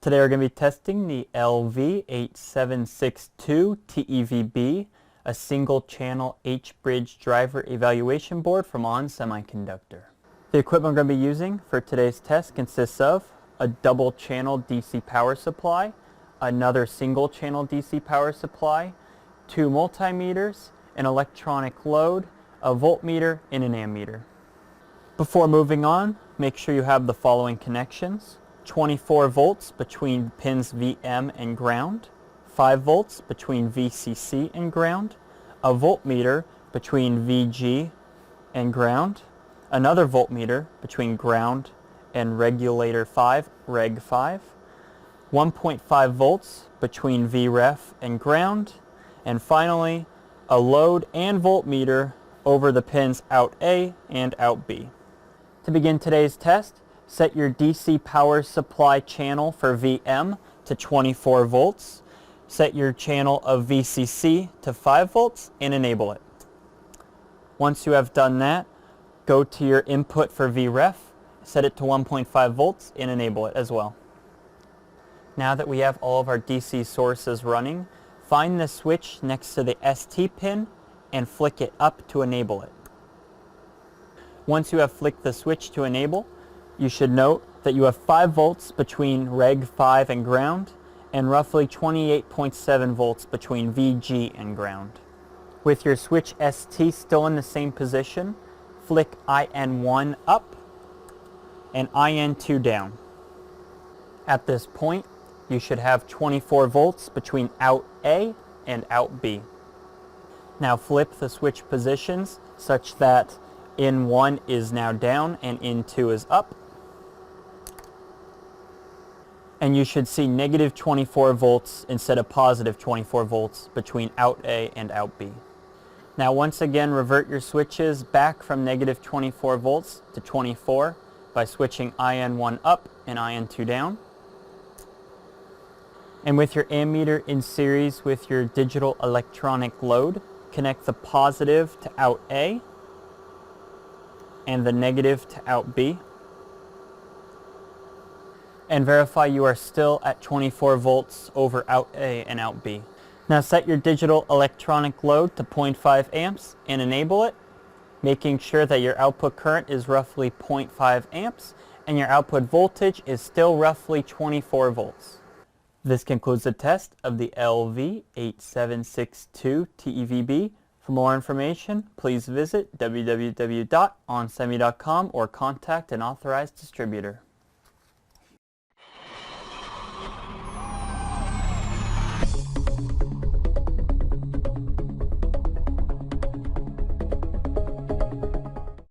Today we're going to be testing the LV8762TEVB, a single channel H-bridge driver evaluation board from ON Semiconductor. The equipment we're going to be using for today's test consists of a double channel DC power supply, another single channel DC power supply, two multimeters, an electronic load, a voltmeter, and an ammeter. Before moving on, make sure you have the following connections: 24 volts between pins VM and ground, 5 volts between VCC and ground, a voltmeter between VG and ground, another voltmeter between ground and regulator 5, Reg 5, 1.5 volts between VREF and ground, and finally a load and voltmeter over the pins out A and out B. To begin today's test, set your DC power supply channel for VM to 24 volts, set your channel of VCC to 5 volts, and enable it. Once you have done that, go to your input for VREF, set it to 1.5 volts, and enable it as well. Now that we have all of our DC sources running, find the switch next to the ST pin and flick it up to enable it. Once you have flicked the switch to enable, you should note that you have 5 volts between Reg 5 and ground and roughly 28.7 volts between VG and ground. With your switch ST still in the same position, flick IN1 up and IN2 down. At this point, you should have 24 volts between out A and out B. Now flip the switch positions such that in1 is now down and in2 is up. And you should see negative 24 volts instead of positive 24 volts between out A and out B. Now once again, revert your switches back from negative 24 volts to 24 by switching IN1 up and IN2 down. And with your ammeter in series with your digital electronic load, connect the positive to out A and the negative to out B, and verify you are still at 24 volts over out A and out B. Now set your digital electronic load to 0.5 amps and enable it, making sure that your output current is roughly 0.5 amps and your output voltage is still roughly 24 volts. This concludes the test of the LV8762TEVB. For more information, please visit www.onsemi.com or contact an authorized distributor.